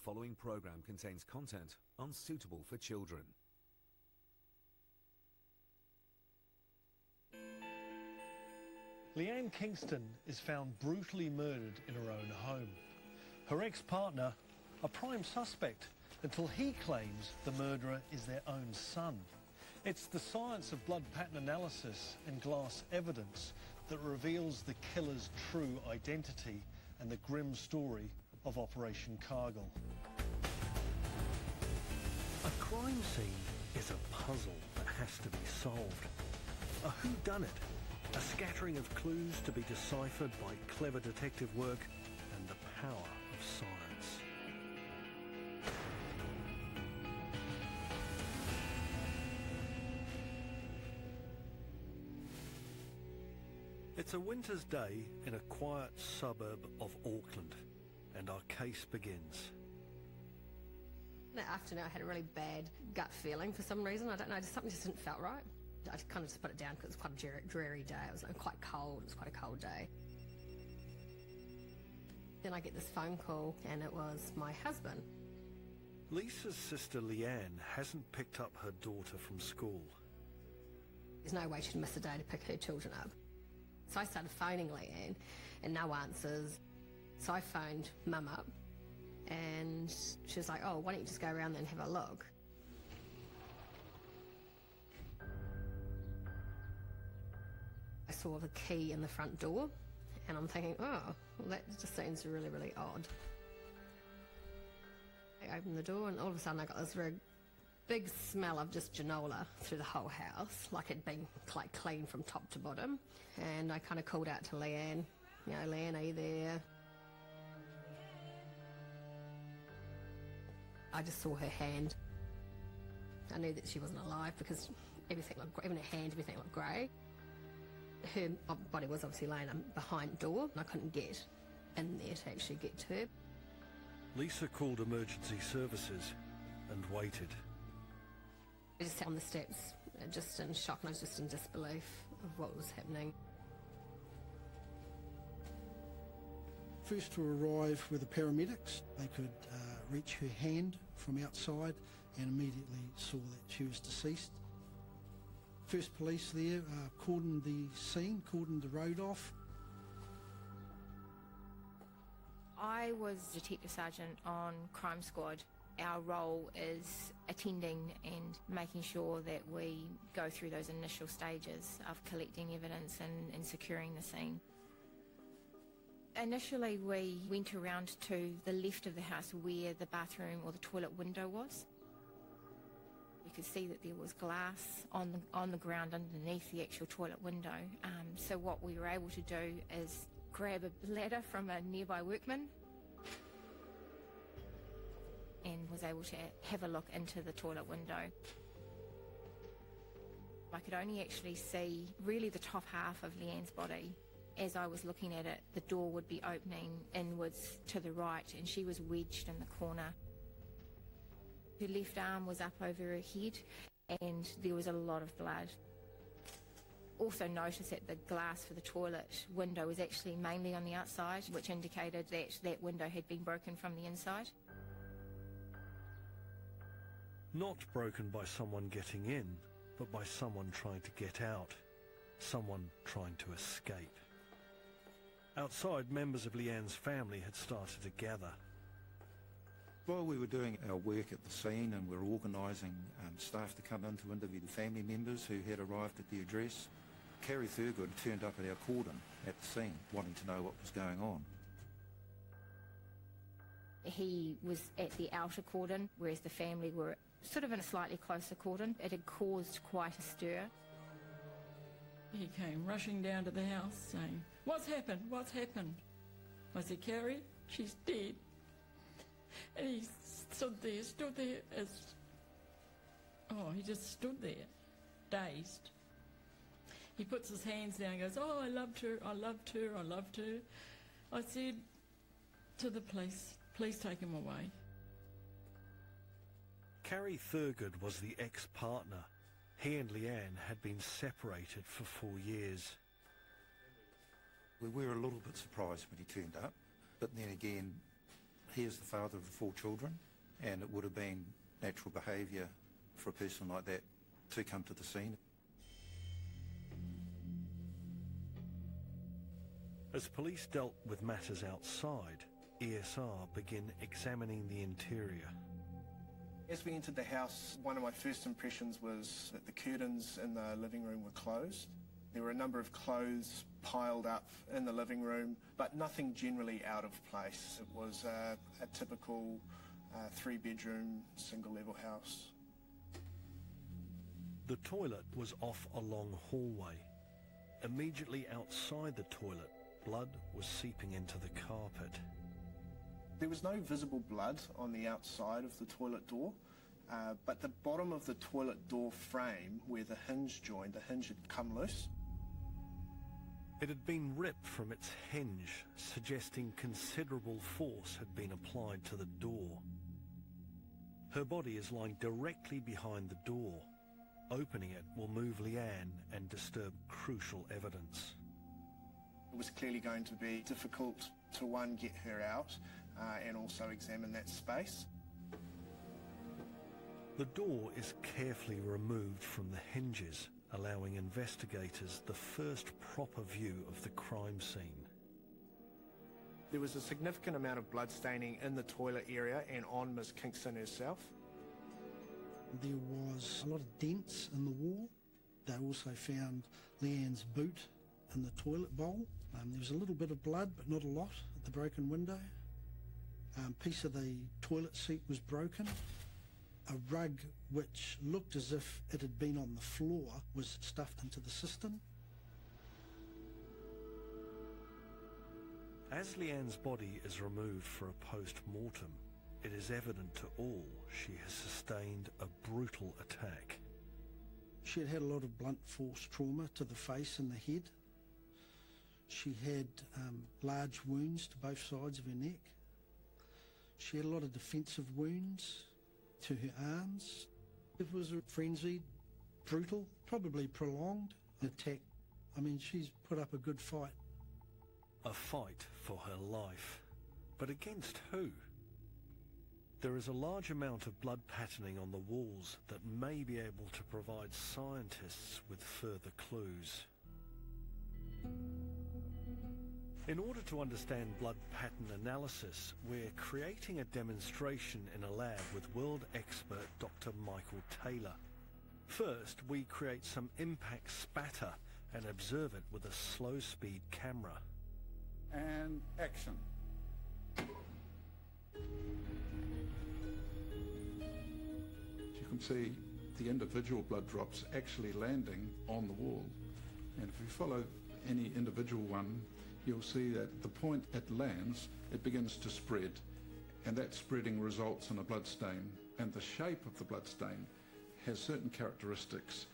following program contains content unsuitable for children. Leanne Kingston is found brutally murdered in her own home. Her ex-partner, a prime suspect, until he claims the murderer is their own son. It's the science of blood pattern analysis and glass evidence that reveals the killer's true identity and the grim story of Operation Caaargil. A crime scene is a puzzle that has to be solved. A whodunit, a scattering of clues to be deciphered by clever detective work and the power of science. It's a winter's day in a quiet suburb of Auckland, and our case begins. That afternoon I had a really bad gut feeling for some reason. I don't know, something just didn't feel right. I kind of just put it down because it was quite a dreary day. It was quite cold, it was quite a cold day. Then I get this phone call and it was my husband. Lisa's sister Leanne hasn't picked up her daughter from school. There's no way she'd miss a day to pick her children up. So I started phoning Leanne and no answers. So I phoned Mum up and she was like, oh, why don't you just go around there and have a look? I saw the key in the front door and I'm thinking, oh, well, that just seems really, really odd. I opened the door and all of a sudden I got this very big smell of just granola through the whole house, like it'd been like clean from top to bottom. And I kind of called out to Leanne, you know, Leanne, are you there? I just saw her hand. I knew that she wasn't alive because everything looked, even her hand, everything looked grey. Her body was obviously laying behind the door and I couldn't get in there to actually get to her. Lisa called emergency services and waited. I just sat on the steps, just in shock, and I was just in disbelief of what was happening. First to arrive were the paramedics. They could reach her hand from outside and immediately saw that she was deceased. First police there cordoned the scene, cordoned the road off. I was Detective Sergeant on Crime Squad. Our role is attending and making sure that we go through those initial stages of collecting evidence and securing the scene. Initially we went around to the left of the house where the bathroom or the toilet window was. You could see that there was glass on the ground underneath the actual toilet window. So what we were able to do is grab a ladder from a nearby workman and was able to have a look into the toilet window. I could only actually see really the top half of Leanne's body. As I was looking at it, the door would be opening inwards to the right and she was wedged in the corner. Her left arm was up over her head and there was a lot of blood. Also noticed that the glass for the toilet window was actually mainly on the outside, which indicated that that window had been broken from the inside. Not broken by someone getting in, but by someone trying to get out, someone trying to escape. Outside, members of Leanne's family had started to gather. While we were doing our work at the scene and we were organising staff to come in to interview the family members who had arrived at the address, Carrie Thurgood turned up at our cordon at the scene, wanting to know what was going on. He was at the outer cordon, whereas the family were sort of in a slightly closer cordon. It had caused quite a stir. He came rushing down to the house saying, "What's happened? What's happened?" I said, "Carrie, she's dead." And he stood there as... Oh, he just stood there, dazed. He puts his hands down and goes, "Oh, I loved her, I loved her, I loved her." I said to the police, "Please take him away." Carrie Thurgood was the ex-partner. He and Leanne had been separated for 4 years. We were a little bit surprised when he turned up, but then again, He is the father of the 4 children, and it would have been natural behaviour for a person like that to come to the scene. As police dealt with matters outside, ESR began examining the interior. As we entered the house, one of my first impressions was that the curtains in the living room were closed. There were a number of clothes piled up in the living room, but nothing generally out of place. It was a typical 3-bedroom, single-level house. The toilet was off a long hallway. Immediately outside the toilet, blood was seeping into the carpet. There was no visible blood on the outside of the toilet door, but the bottom of the toilet door frame, where the hinge joined, the hinge had come loose. It had been ripped from its hinge, suggesting considerable force had been applied to the door. Her body is lying directly behind the door. Opening it will move Leanne and disturb crucial evidence. It was clearly going to be difficult to, one, get her out and also examine that space. The door is carefully removed from the hinges, allowing investigators the first proper view of the crime scene. There was a significant amount of blood staining in the toilet area and on Ms. Kingston herself. There was a lot of dents in the wall. They also found Leanne's boot in the toilet bowl. There was a little bit of blood, but not a lot, at the broken window. A piece of the toilet seat was broken. A rug, which looked as if it had been on the floor, was stuffed into the cistern. As Leanne's body is removed for a post-mortem, it is evident to all she has sustained a brutal attack. She had had a lot of blunt force trauma to the face and the head. She had large wounds to both sides of her neck. She had a lot of defensive wounds to her arms. It was a frenzied, brutal, probably prolonged attack. I mean, she's put up a good fight. A fight for her life. But against who? There is a large amount of blood patterning on the walls that may be able to provide scientists with further clues. In order to understand blood pattern analysis, we're creating a demonstration in a lab with world expert Dr. Michael Taylor. First, we create some impact spatter and observe it with a slow-speed camera. And action. You can see the individual blood drops actually landing on the wall. And if we follow any individual one, you'll see that the point it lands, it begins to spread, and that spreading results in a blood stain. And the shape of the blood stain has certain characteristics.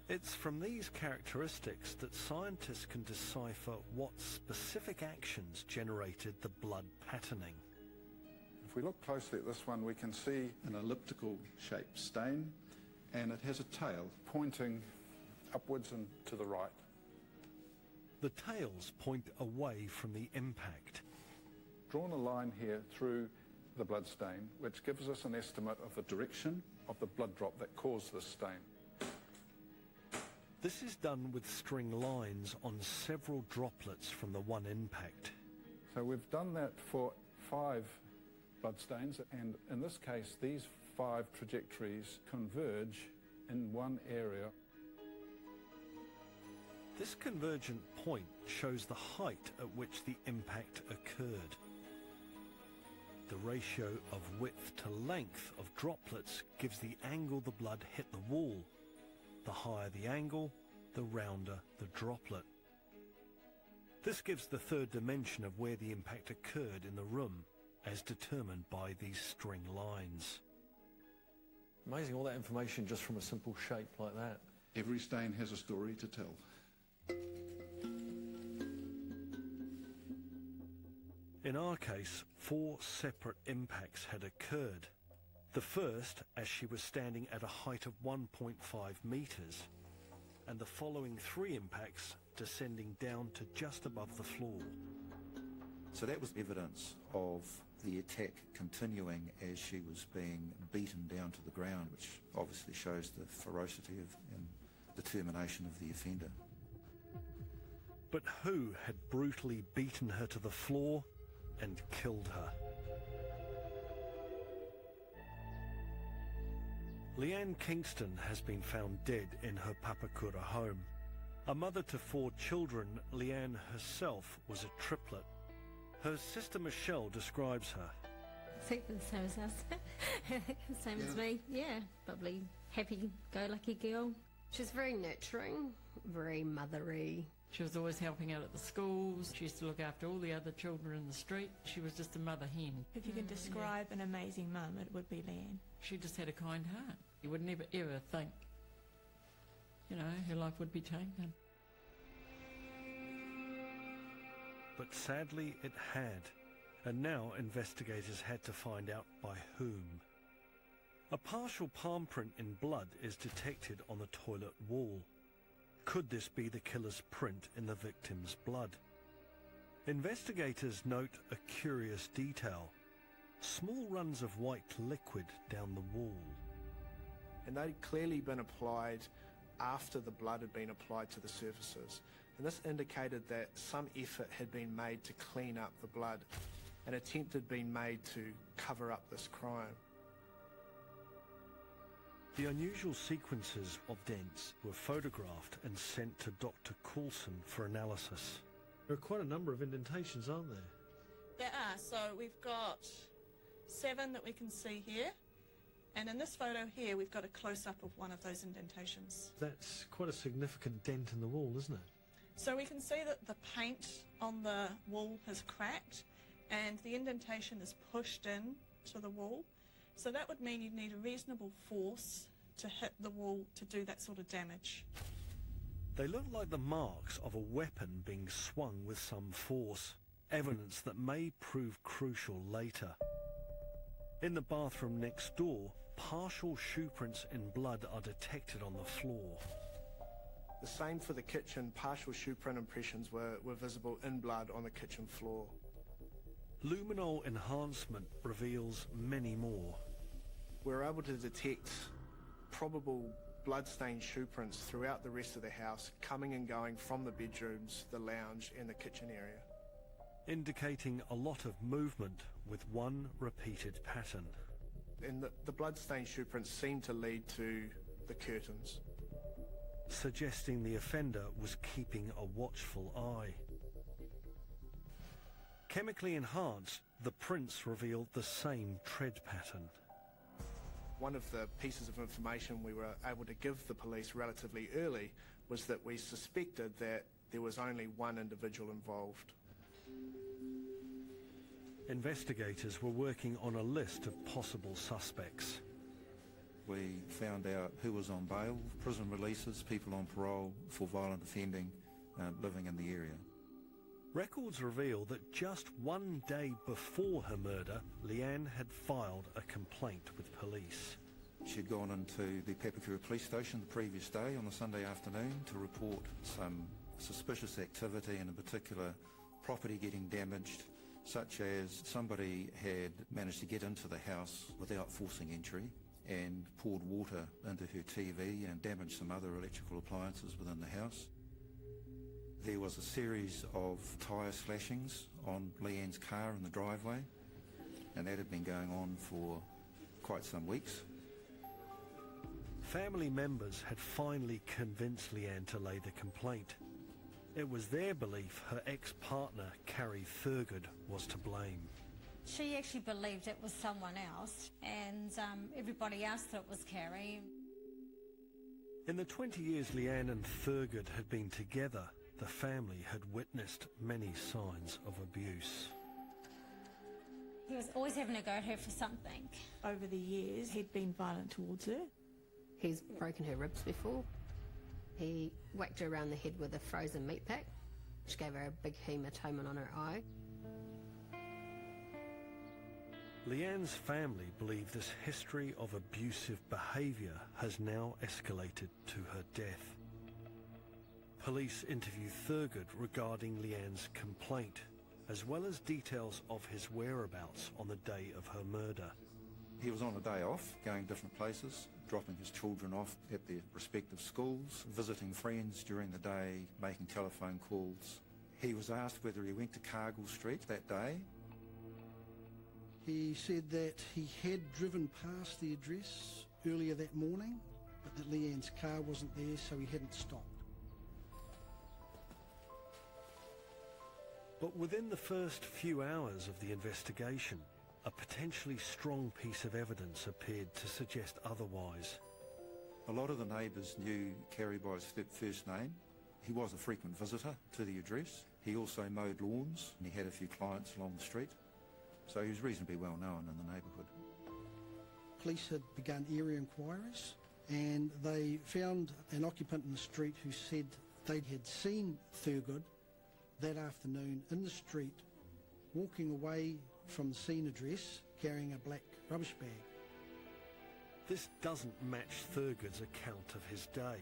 It's from these characteristics that scientists can decipher what specific actions generated the blood patterning. If we look closely at this one, we can see an elliptical shaped stain, and it has a tail pointing upwards and to the right. The tails point away from the impact. Drawn a line here through the blood stain, which gives us an estimate of the direction of the blood drop that caused this stain. This is done with string lines on several droplets from the one impact. So we've done that for 5 blood stains, and in this case, these 5 trajectories converge in one area. This convergent point shows the height at which the impact occurred. The ratio of width to length of droplets gives the angle the blood hit the wall. The higher the angle, the rounder the droplet. This gives the third dimension of where the impact occurred in the room, as determined by these string lines. Amazing, all that information just from a simple shape like that. Every stain has a story to tell. In our case, 4 separate impacts had occurred. The first, as she was standing at a height of 1.5 metres, and the following 3 impacts descending down to just above the floor. So that was evidence of the attack continuing as she was being beaten down to the ground, which obviously shows the ferocity and determination of the offender. But who had brutally beaten her to the floor and killed her? Leanne Kingston has been found dead in her Papakura home. A mother to 4 children, Leanne herself was a triplet. Her sister Michelle describes her. I think the same as us. Same as me, yeah. Bubbly, happy-go-lucky girl. She's very nurturing, very mothery. She was always helping out at the schools. She used to look after all the other children in the street. She was just a mother hen. If you could describe an amazing mum, it would be Leanne. She just had a kind heart. You would never ever think, you know, her life would be taken. But sadly it had, and now investigators had to find out by whom. A partial palm print in blood is detected on the toilet wall. Could this be the killer's print in the victim's blood? Investigators note a curious detail. Small runs of white liquid down the wall. And they'd clearly been applied after the blood had been applied to the surfaces. And this indicated that some effort had been made to clean up the blood. An attempt had been made to cover up this crime. The unusual sequences of dents were photographed and sent to Dr. Coulson for analysis. There are quite a number of indentations, aren't there? There are. So we've got 7 that we can see here. And in this photo here, we've got a close-up of one of those indentations. That's quite a significant dent in the wall, isn't it? So we can see that the paint on the wall has cracked and the indentation is pushed in to the wall. So that would mean you'd need a reasonable force to hit the wall to do that sort of damage. They look like the marks of a weapon being swung with some force, evidence that may prove crucial later. In the bathroom next door, partial shoe prints in blood are detected on the floor. The same for the kitchen. Partial shoe print impressions were visible in blood on the kitchen floor. Luminol enhancement reveals many more. We were able to detect probable blood-stained shoe prints throughout the rest of the house, coming and going from the bedrooms, the lounge and the kitchen area. Indicating a lot of movement with one repeated pattern. And the blood-stained shoe prints seem to lead to the curtains, suggesting the offender was keeping a watchful eye. Chemically enhanced, the prints revealed the same tread pattern. One of the pieces of information we were able to give the police relatively early was that we suspected that there was only one individual involved. Investigators were working on a list of possible suspects. We found out who was on bail, prison releases, people on parole for violent offending, living in the area. Records reveal that just one day before her murder, Leanne had filed a complaint with police. She'd gone into the Papakura police station the previous day on the Sunday afternoon to report some suspicious activity, and in particular property getting damaged, such as somebody had managed to get into the house without forcing entry and poured water into her TV and damaged some other electrical appliances within the house. There was a series of tyre slashings on Leanne's car in the driveway, and that had been going on for quite some weeks. Family members had finally convinced Leanne to lay the complaint. It was their belief her ex-partner, Carrie Thurgood, was to blame. She actually believed it was someone else, and everybody else thought it was Carrie. In the 20 years Leanne and Thurgood had been together, the family had witnessed many signs of abuse. He was always having to go at her for something. Over the years, he'd been violent towards her. He's broken her ribs before. He whacked her around the head with a frozen meat pack, which gave her a big hematoma on her eye. Leanne's family believe this history of abusive behaviour has now escalated to her death. Police interview Thurgood regarding Leanne's complaint. as well as details of his whereabouts on the day of her murder. He was on a day off, going different places, dropping his children off at their respective schools, visiting friends during the day, making telephone calls. He was asked whether he went to Caagill Street that day. He said that he had driven past the address earlier that morning, but that Leanne's car wasn't there, so he hadn't stopped. But within the first few hours of the investigation, a potentially strong piece of evidence appeared to suggest otherwise. A lot of the neighbours knew Kerry by his first name. He was a frequent visitor to the address. He also mowed lawns and he had a few clients along the street. So he was reasonably well known in the neighbourhood. Police had begun area inquiries and they found an occupant in the street who said they had seen Thurgood that afternoon in the street walking away from the scene address carrying a black rubbish bag. This doesn't match Thurgood's account of his day.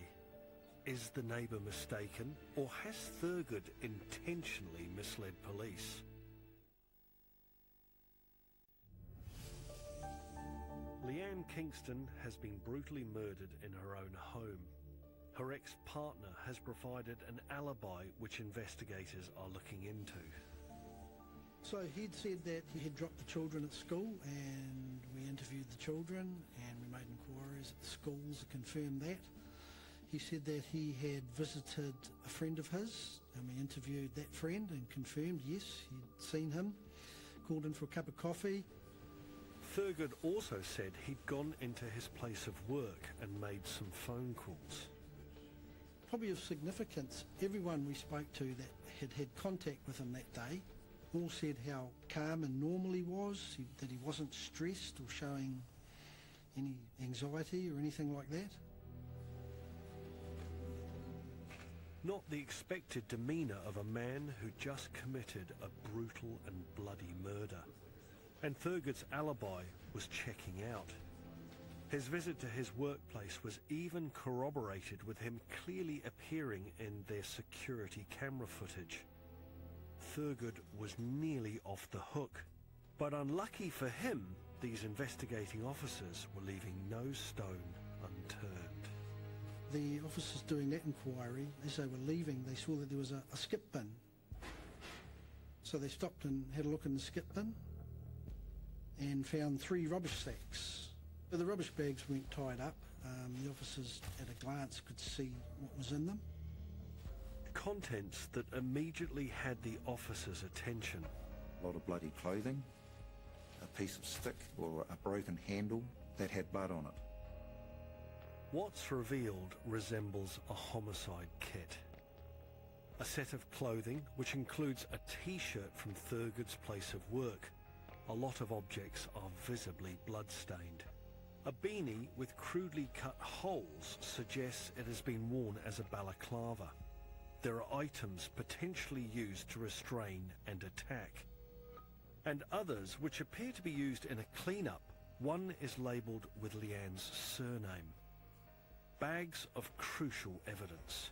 Is the neighbour mistaken, or has Thurgood intentionally misled police? Leanne Kingston has been brutally murdered in her own home. Her ex-partner has provided an alibi which investigators are looking into. So he'd said that he had dropped the children at school, and we interviewed the children and we made inquiries at the schools to confirm that. He said that he had visited a friend of his and we interviewed that friend and confirmed, yes, he'd seen him, called in for a cup of coffee. Thurgood also said he'd gone into his place of work and made some phone calls. Probably of significance, everyone we spoke to that had had contact with him that day all said how calm and normal he was, that he wasn't stressed or showing any anxiety or anything like that. Not the expected demeanour of a man who just committed a brutal and bloody murder. And Thurgood's alibi was checking out. His visit to his workplace was even corroborated with him clearly appearing in their security camera footage. Thurgood was nearly off the hook, but unlucky for him, these investigating officers were leaving no stone unturned. The officers doing that inquiry, as they were leaving, they saw that there was a skip bin. So they stopped and had a look in the skip bin and found 3 rubbish sacks. But the rubbish bags weren't tied up. The officers at a glance could see what was in them. Contents that immediately had the officers' attention. A lot of bloody clothing, a piece of stick or a broken handle that had blood on it. What's revealed resembles a homicide kit. A set of clothing which includes a t-shirt from Thurgood's place of work. A lot of objects are visibly blood-stained. A beanie with crudely cut holes suggests it has been worn as a balaclava. There are items potentially used to restrain and attack. And others which appear to be used in a clean-up. One is labelled with Leanne's surname. Bags of crucial evidence.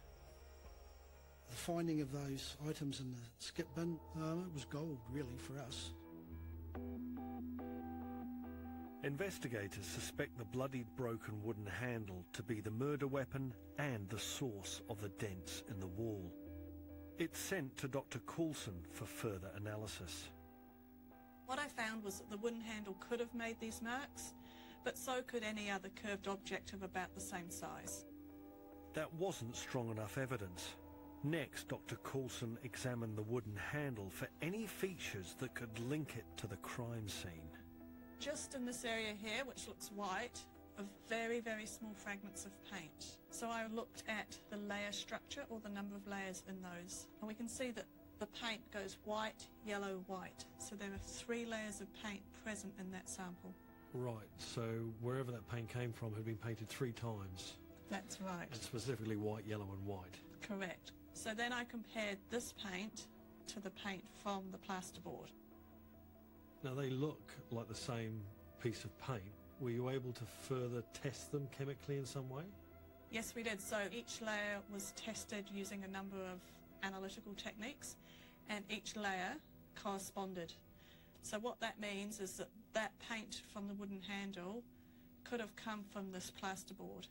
The finding of those items in the skip bin, it was gold really for us. Investigators suspect the bloodied broken wooden handle to be the murder weapon and the source of the dents in the wall. It's sent to Dr. Coulson for further analysis. What I found was that the wooden handle could have made these marks, but so could any other curved object of about the same size. That wasn't strong enough evidence. Next, Dr. Coulson examined the wooden handle for any features that could link it to the crime scene. Just in this area here, which looks white, of very, very small fragments of paint. So I looked at the layer structure, or the number of layers in those, and we can see that the paint goes white, yellow, white. So there are 3 layers of paint present in that sample. Right, so wherever that paint came from had been painted 3 times. That's right. And specifically white, yellow and white. Correct. So then I compared this paint to the paint from the plasterboard. Now they look like the same piece of paint. Were you able to further test them chemically in some way? Yes, we did. So each layer was tested using a number of analytical techniques, and each layer corresponded. So what that means is that that paint from the wooden handle could have come from this plasterboard.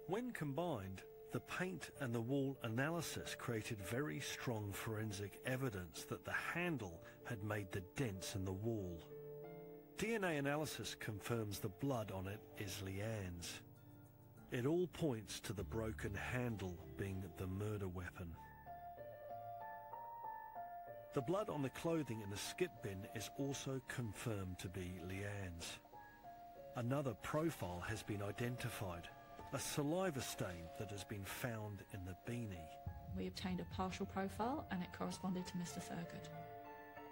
When combined, the paint and the wall analysis created very strong forensic evidence that the handle had made the dents in the wall. DNA analysis confirms the blood on it is Leanne's. It all points to the broken handle being the murder weapon. The blood on the clothing in the skip bin is also confirmed to be Leanne's. Another profile has been identified, a saliva stain that has been found in the beanie. We obtained a partial profile and it corresponded to Mr. Thurgood.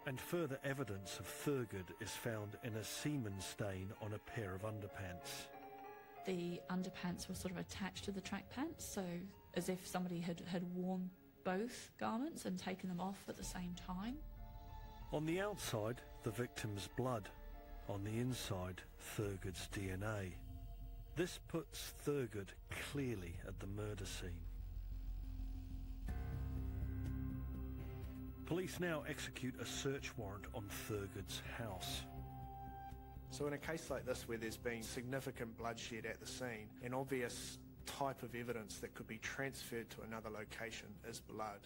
And further evidence of Thurgood is found in a semen stain on a pair of underpants. The underpants were sort of attached to the track pants, so as if somebody had worn both garments and taken them off at the same time. On the outside, the victim's blood. On the inside, Thurgood's DNA. This puts Thurgood clearly at the murder scene. Police now execute a search warrant on Thurgood's house. So in a case like this where there's been significant bloodshed at the scene, an obvious type of evidence that could be transferred to another location is blood.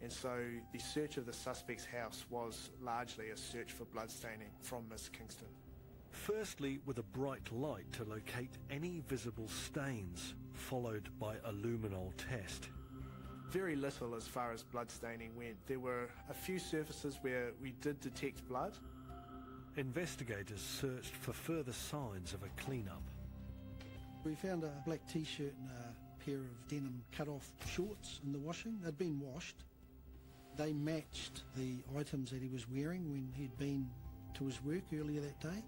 And so the search of the suspect's house was largely a search for bloodstaining from Miss Kingston. Firstly, with a bright light to locate any visible stains, followed by a luminol test. Very little as far as bloodstaining went. There were a few surfaces where we did detect blood. Investigators searched for further signs of a clean-up. We found a black t-shirt and a pair of denim cut-off shorts in the washing. They'd been washed. They matched the items that he was wearing when he'd been to his work earlier that day.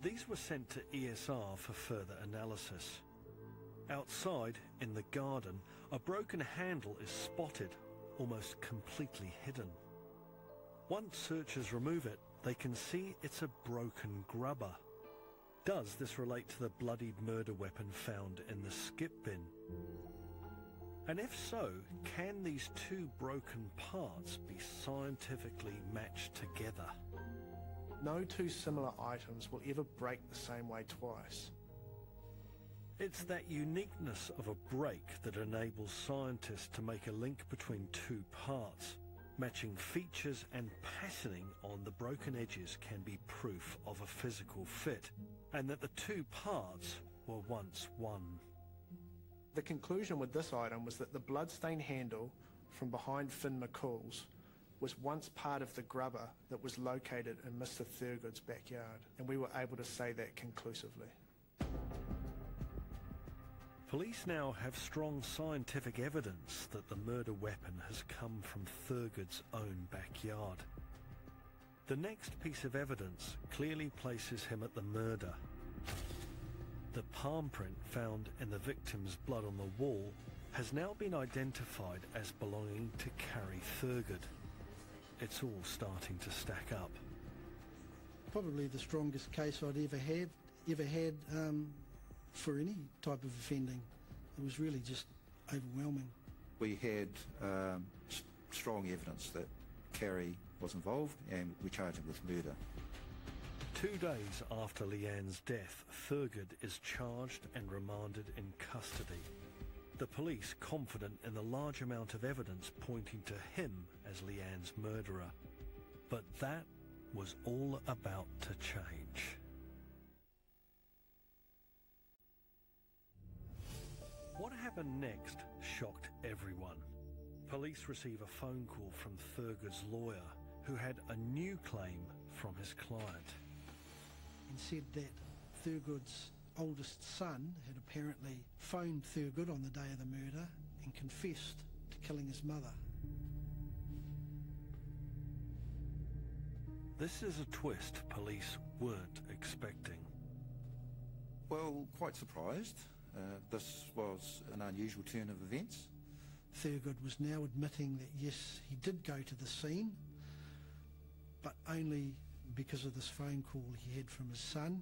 These were sent to ESR for further analysis. Outside, in the garden, a broken handle is spotted, almost completely hidden. Once searchers remove it, they can see it's a broken grubber. Does this relate to the bloodied murder weapon found in the skip bin? And if so, can these two broken parts be scientifically matched together? No two similar items will ever break the same way twice. It's that uniqueness of a break that enables scientists to make a link between two parts. Matching features and patterning on the broken edges can be proof of a physical fit, and that the two parts were once one. The conclusion with this item was that the bloodstained handle from behind Finn McCool's was once part of the grubber that was located in Mr. Thurgood's backyard, and we were able to say that conclusively. Police now have strong scientific evidence that the murder weapon has come from Thurgood's own backyard. The next piece of evidence clearly places him at the murder. The palm print found in the victim's blood on the wall has now been identified as belonging to Carrie Thurgood. It's all starting to stack up. Probably the strongest case I'd ever had for any type of offending. It was really just overwhelming. We had strong evidence that Carrie was involved, and we charged him with murder. 2 days after Leanne's death, Thurgood is charged and remanded in custody. The police confident in the large amount of evidence pointing to him as Leanne's murderer. But that was all about to change. What happened next shocked everyone. Police receive a phone call from Thurgood's lawyer, who had a new claim from his client. And said that Thurgood's oldest son had apparently phoned Thurgood on the day of the murder and confessed to killing his mother. This is a twist police weren't expecting. Well, quite surprised. This was an unusual turn of events. Thurgood was now admitting that yes, he did go to the scene, but only because of this phone call he had from his son,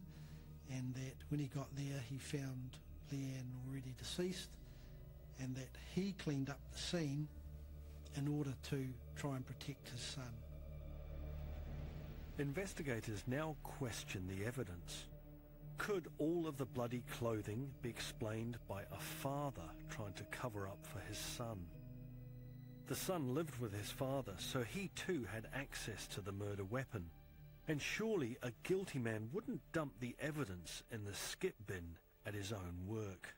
and that when he got there he found Leanne already deceased, and that he cleaned up the scene in order to try and protect his son. Investigators now question the evidence. Could all of the bloody clothing be explained by a father trying to cover up for his son? The son lived with his father, so he too had access to the murder weapon. And surely a guilty man wouldn't dump the evidence in the skip bin at his own work.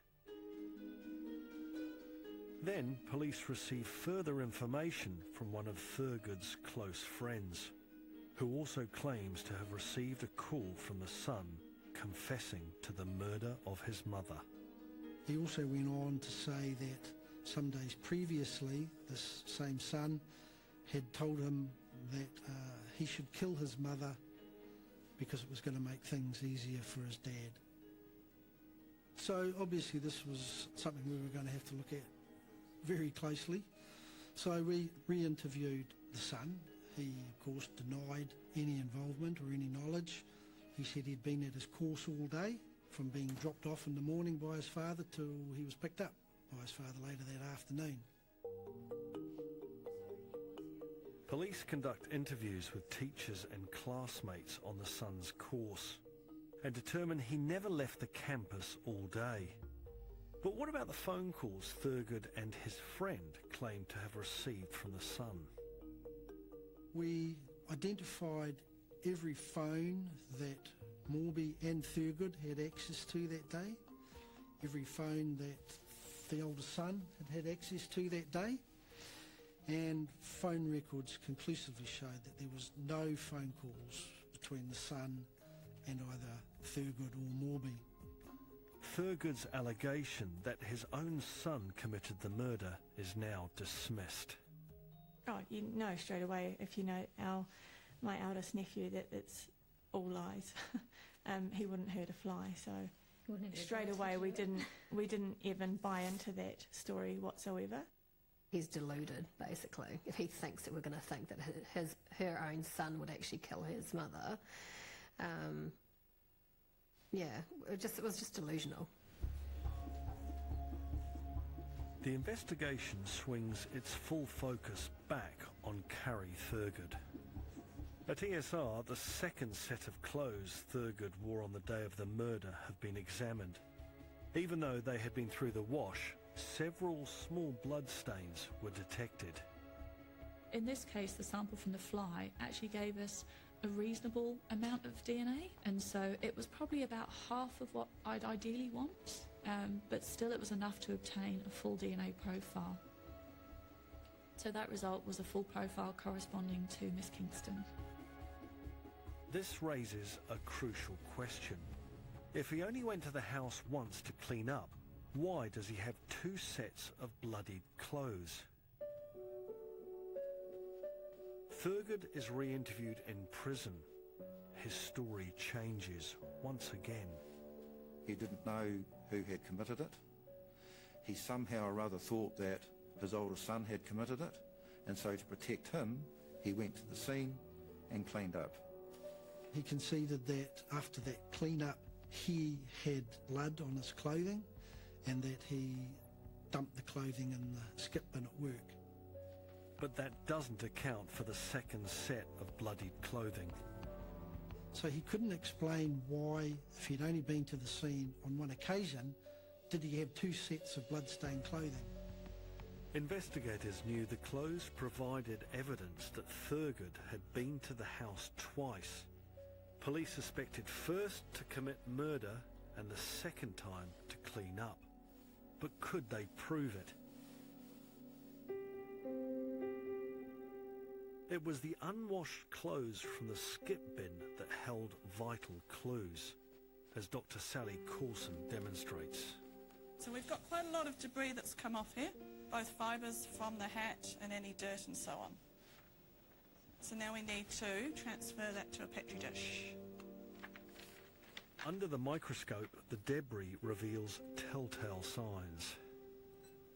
Then police receive further information from one of Thurgood's close friends, who also claims to have received a call from the son confessing to the murder of his mother. He also went on to say that some days previously, this same son had told him that he should kill his mother because it was going to make things easier for his dad. So obviously this was something we were going to have to look at very closely. So we re-interviewed the son. He, of course, denied any involvement or any knowledge. He said he'd been at his course all day, from being dropped off in the morning by his father till he was picked up by his father later that afternoon. Police conduct interviews with teachers and classmates on the son's course and determine he never left the campus all day. But what about the phone calls Thurgood and his friend claimed to have received from the son? We identified every phone that Morby and Thurgood had access to that day, every phone that the older son had access to that day, and phone records conclusively showed that there was no phone calls between the son and either Thurgood or Morby. Thurgood's allegation that his own son committed the murder is now dismissed. Oh, you know straight away if you know my eldest nephew that it's all lies. He wouldn't hurt a fly, so straight away we didn't even buy into that story whatsoever. He's deluded, basically. If he thinks that we're going to think that her own son would actually kill his mother, it was just delusional. The investigation swings its full focus back on Carrie Thurgood. At ESR, the second set of clothes Thurgood wore on the day of the murder have been examined. Even though they had been through the wash, several small blood stains were detected. In this case, the sample from the fly actually gave us a reasonable amount of DNA, and so it was probably about half of what I'd ideally want, but still it was enough to obtain a full DNA profile. So that result was a full profile corresponding to Miss Kingston. This raises a crucial question. If he only went to the house once to clean up, why does he have two sets of bloodied clothes? Thurgood is re-interviewed in prison. His story changes once again. He didn't know who had committed it. He somehow or other thought that his older son had committed it, and so to protect him, he went to the scene and cleaned up. He conceded that after that clean-up, he had blood on his clothing and that he dumped the clothing in the skip bin at work. But that doesn't account for the second set of bloodied clothing. So he couldn't explain why, if he'd only been to the scene on one occasion, did he have two sets of blood-stained clothing. Investigators knew the clothes provided evidence that Thurgood had been to the house twice. Police suspected first to commit murder and the second time to clean up. But could they prove it? It was the unwashed clothes from the skip bin that held vital clues, as Dr. Sally Coulson demonstrates. So we've got quite a lot of debris that's come off here, both fibres from the hat and any dirt and so on. So now we need to transfer that to a petri dish. Under the microscope, the debris reveals telltale signs.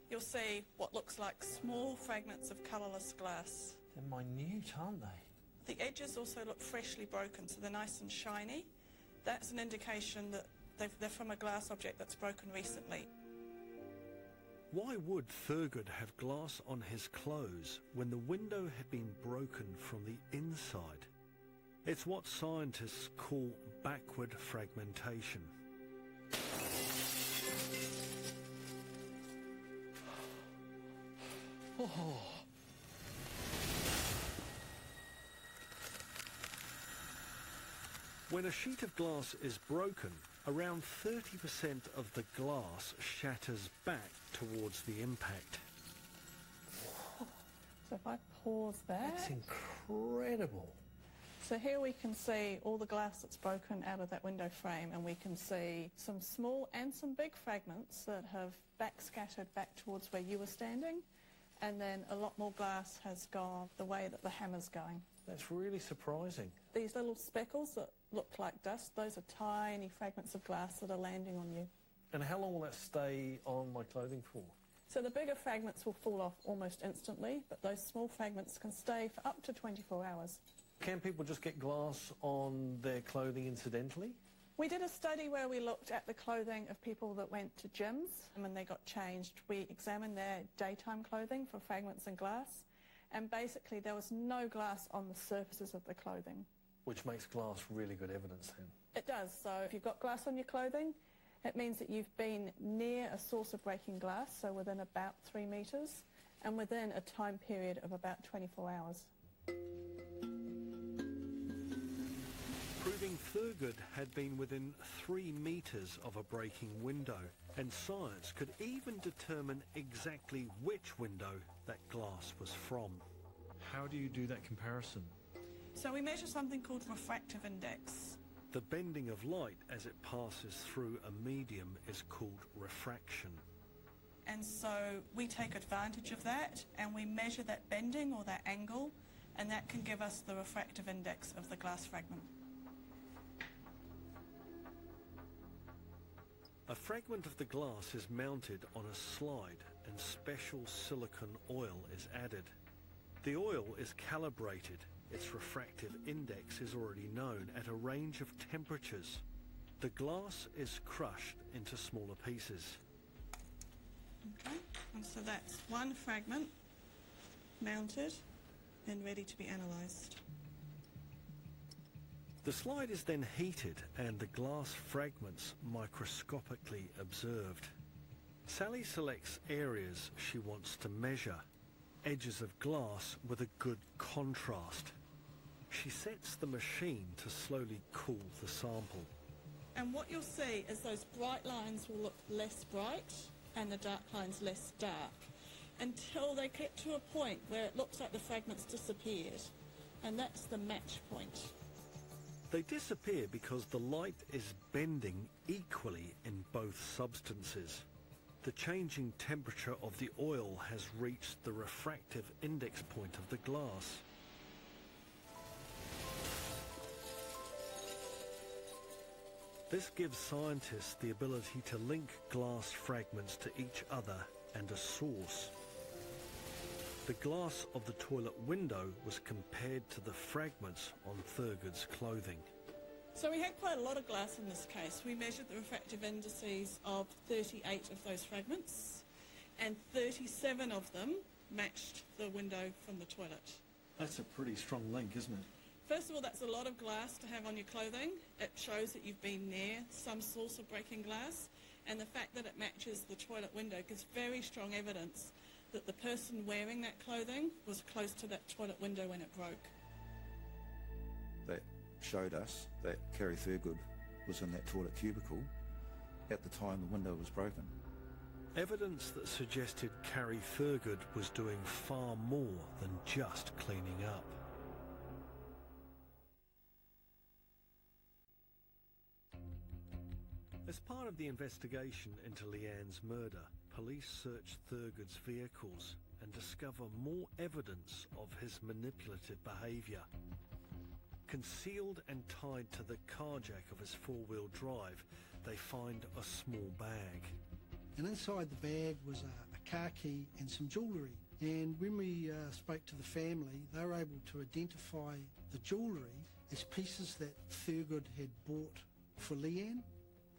You'll see what looks like small fragments of colourless glass. They're minute, aren't they? The edges also look freshly broken, so they're nice and shiny. That's an indication that they're from a glass object that's broken recently. Why would Thurgood have glass on his clothes when the window had been broken from the inside? It's what scientists call backward fragmentation. Oh. When a sheet of glass is broken, around 30% of the glass shatters back towards the impact. So if I pause that... That's incredible. So here we can see all the glass that's broken out of that window frame, and we can see some small and some big fragments that have backscattered back towards where you were standing, and then a lot more glass has gone the way that the hammer's going. That's really surprising. These little speckles that look like dust, those are tiny fragments of glass that are landing on you. And how long will that stay on my clothing for? So the bigger fragments will fall off almost instantly, but those small fragments can stay for up to 24 hours. Can people just get glass on their clothing incidentally? We did a study where we looked at the clothing of people that went to gyms, and when they got changed, we examined their daytime clothing for fragments and glass, and basically there was no glass on the surfaces of the clothing. Which makes glass really good evidence then. It does. So if you've got glass on your clothing, it means that you've been near a source of breaking glass, so within about 3 metres, and within a time period of about 24 hours. Proving Thurgood had been within 3 metres of a breaking window, and science could even determine exactly which window that glass was from. How do you do that comparison? So we measure something called refractive index. The bending of light as it passes through a medium is called refraction. And so we take advantage of that, and we measure that bending or that angle, and that can give us the refractive index of the glass fragment. A fragment of the glass is mounted on a slide and special silicone oil is added. The oil is calibrated. Its refractive index is already known at a range of temperatures. The glass is crushed into smaller pieces. Okay, and so that's one fragment mounted and ready to be analysed. The slide is then heated and the glass fragments microscopically observed. Sally selects areas she wants to measure, edges of glass with a good contrast. She sets the machine to slowly cool the sample. And what you'll see is those bright lines will look less bright and the dark lines less dark until they get to a point where it looks like the fragments disappeared, and that's the match point. They disappear because the light is bending equally in both substances. The changing temperature of the oil has reached the refractive index point of the glass. This gives scientists the ability to link glass fragments to each other and a source. The glass of the toilet window was compared to the fragments on Thurgood's clothing. So we had quite a lot of glass in this case. We measured the refractive indices of 38 of those fragments, and 37 of them matched the window from the toilet. That's a pretty strong link, isn't it? First of all, that's a lot of glass to have on your clothing. It shows that you've been near some source of breaking glass, and the fact that it matches the toilet window gives very strong evidence that the person wearing that clothing was close to that toilet window when it broke. That showed us that Kerry Thurgood was in that toilet cubicle at the time the window was broken. Evidence that suggested Carrie Thurgood was doing far more than just cleaning up. As part of the investigation into Leanne's murder, police search Thurgood's vehicles and discover more evidence of his manipulative behaviour. Concealed and tied to the car jack of his four-wheel drive, they find a small bag. And inside the bag was a car key and some jewellery. And when we spoke to the family, they were able to identify the jewellery as pieces that Thurgood had bought for Leanne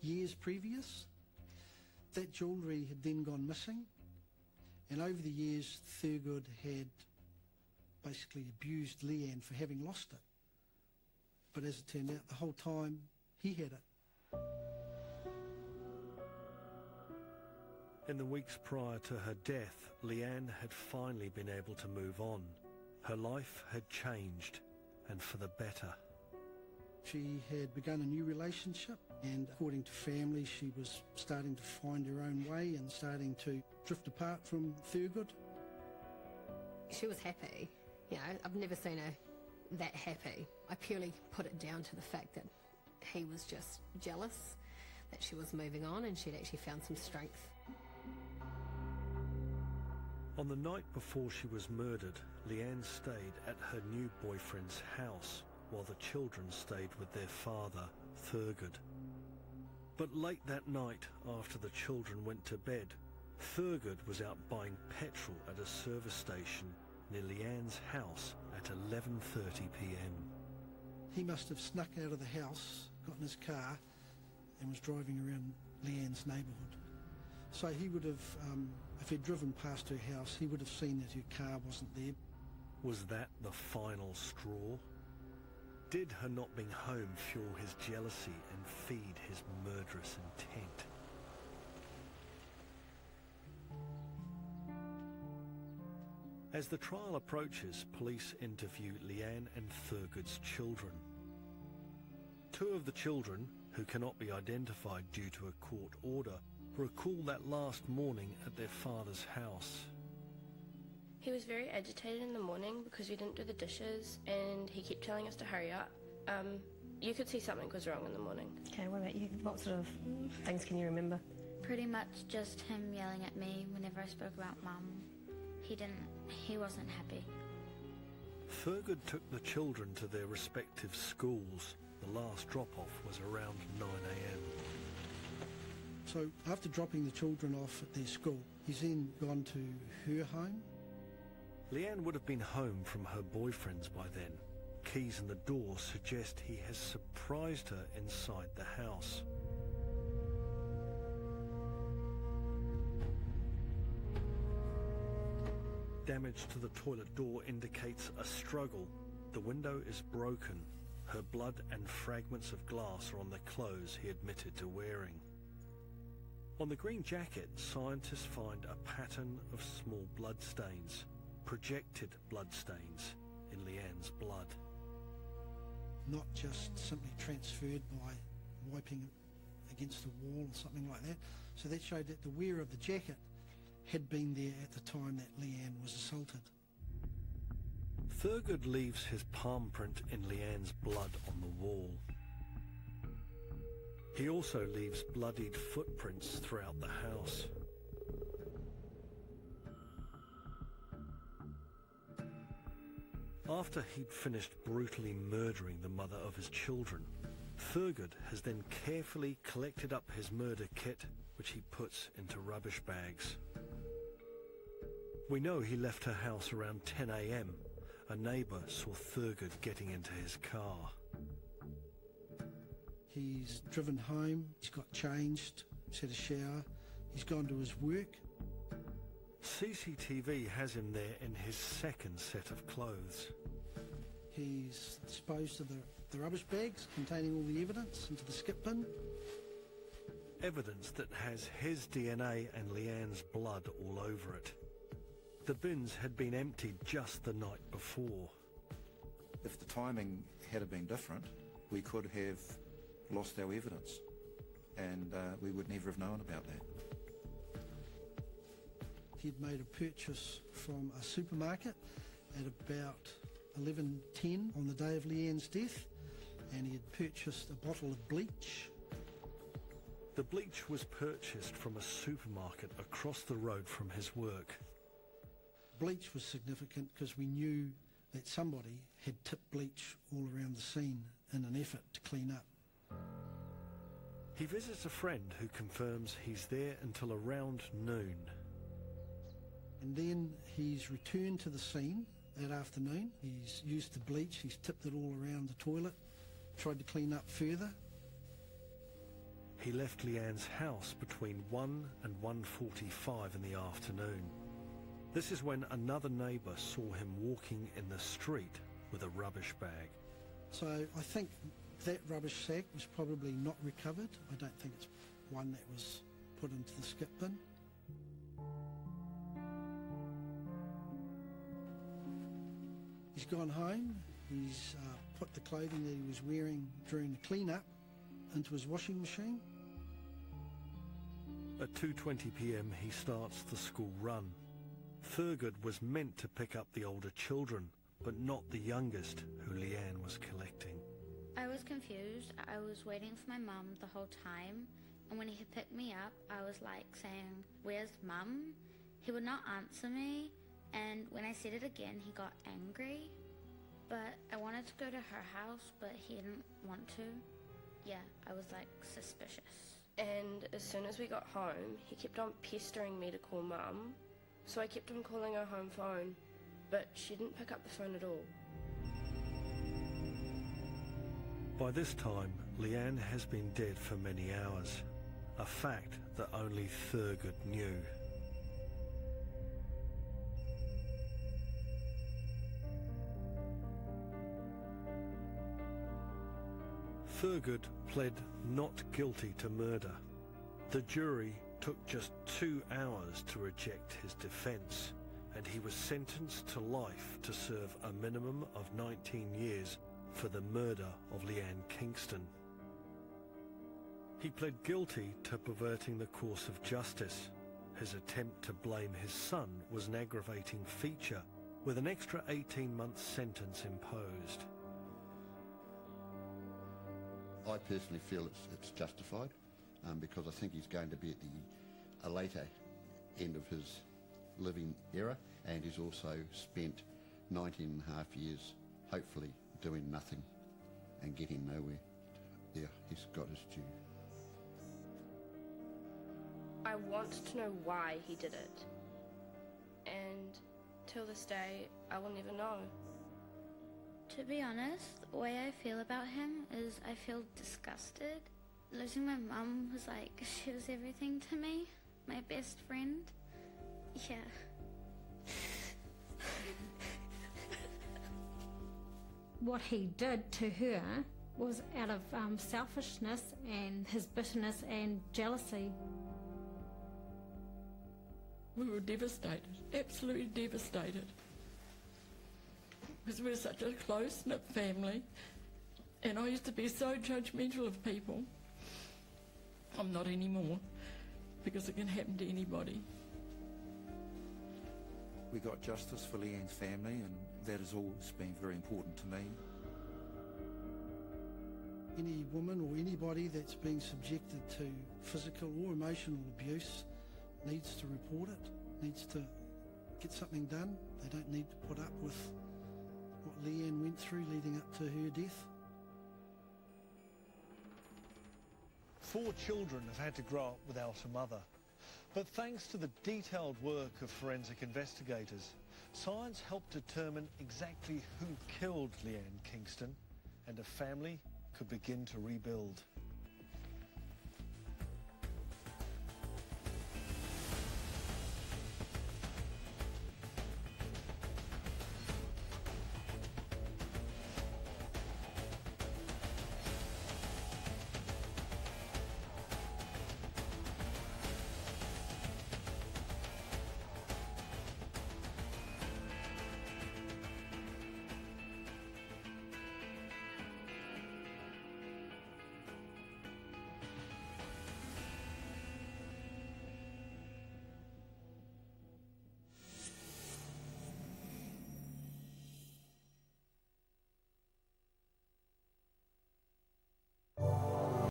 years previous. That jewellery had then gone missing, And over the years, Thurgood had basically abused Leanne for having lost it. But as it turned out, the whole time he had it. In the weeks prior to her death, Leanne had finally been able to move on. Her life had changed, and for the better. She had begun a new relationship, and according to family, she was starting to find her own way and starting to drift apart from Thurgood. She was happy. You know, I've never seen her that happy. I purely put it down to the fact that he was just jealous that she was moving on and she'd actually found some strength. On the night before she was murdered, Leanne stayed at her new boyfriend's house while the children stayed with their father, Thurgood. But late that night, after the children went to bed, Thurgood was out buying petrol at a service station near Leanne's house at 11:30 p.m. He must have snuck out of the house, got in his car, and was driving around Leanne's neighbourhood. So he would have, if he'd driven past her house, he would have seen that her car wasn't there. Was that the final straw? Did her not being home fuel his jealousy and feed his murderous intent? As the trial approaches, police interview Leanne and Thurgood's children. Two of the children, who cannot be identified due to a court order, recall that last morning at their father's house. He was very agitated in the morning because we didn't do the dishes and he kept telling us to hurry up. You could see something was wrong in the morning. Okay, what about you? What sort of things can you remember? Pretty much just him yelling at me whenever I spoke about Mum. He wasn't happy. Thurgood took the children to their respective schools. The last drop-off was around 9 a.m. So after dropping the children off at their school, he's then gone to her home. Leanne would have been home from her boyfriend's by then. Keys in the door suggest he has surprised her inside the house. Damage to the toilet door indicates a struggle. The window is broken. Her blood and fragments of glass are on the clothes he admitted to wearing. On the green jacket, scientists find a pattern of small blood stains, projected blood stains in Leanne's blood. Not just simply transferred by wiping it against a wall or something like that. So that showed that the wearer of the jacket had been there at the time that Leanne was assaulted. Thurgood leaves his palm print in Leanne's blood on the wall. He also leaves bloodied footprints throughout the house. After he'd finished brutally murdering the mother of his children, Thurgood has then carefully collected up his murder kit, which he puts into rubbish bags. We know he left her house around 10 a.m. A neighbour saw Thurgood getting into his car. He's driven home, he's got changed, he's had a shower, he's gone to his work. CCTV has him there in his second set of clothes. He's disposed of the rubbish bags containing all the evidence into the skip bin. Evidence that has his DNA and Leanne's blood all over it. The bins had been emptied just the night before. If the timing had been different, we could have lost our evidence, and we would never have known about that. He'd made a purchase from a supermarket at about 11:10 on the day of Leanne's death, and he had purchased a bottle of bleach. The bleach was purchased from a supermarket across the road from his work. Bleach was significant because we knew that somebody had tipped bleach all around the scene in an effort to clean up. He visits a friend who confirms he's there until around noon. And then he's returned to the scene that afternoon. He's used the bleach, he's tipped it all around the toilet, tried to clean up further. He left Leanne's house between 1 and 1:45 in the afternoon. This is when another neighbour saw him walking in the street with a rubbish bag. So I think that rubbish sack was probably not recovered. I don't think it's one that was put into the skip bin. He's gone home. He's put the clothing that he was wearing during the clean-up into his washing machine. At 2:20 p.m. he starts the school run. Thurgood was meant to pick up the older children, but not the youngest, who Leanne was collecting. I was confused. I was waiting for my mum the whole time, and when he picked me up, I was like saying, "Where's mum?" He would not answer me, and when I said it again, he got angry. But I wanted to go to her house, but he didn't want to. Yeah, I was like suspicious. And as soon as we got home, he kept on pestering me to call Mum. So I kept on calling her home phone, but she didn't pick up the phone at all. By this time, Leanne has been dead for many hours, a fact that only Thurgood knew. Thurgood pled not guilty to murder. The jury took just 2 hours to reject his defence, and he was sentenced to life to serve a minimum of 19 years for the murder of Leanne Kingston. He pled guilty to perverting the course of justice. His attempt to blame his son was an aggravating feature, with an extra 18-month sentence imposed. I personally feel it's justified because I think he's going to be at a later end of his living era, and he's also spent 19 and a half years hopefully doing nothing and getting nowhere. Yeah, he's got his due. I want to know why he did it. And till this day, I will never know. To be honest, the way I feel about him is I feel disgusted. Losing my mum was like, she was everything to me. My best friend. Yeah. What he did to her was out of selfishness and his bitterness and jealousy. We were devastated, absolutely devastated. Because we're such a close-knit family, and I used to be so judgmental of people. I'm not anymore, because it can happen to anybody. We got justice for Leanne's family, and that has always been very important to me. Any woman or anybody that's been subjected to physical or emotional abuse needs to report it, needs to get something done. They don't need to put up with what Leanne went through leading up to her death. 4 children have had to grow up without a mother. But thanks to the detailed work of forensic investigators, science helped determine exactly who killed Leanne Kingston, and a family could begin to rebuild.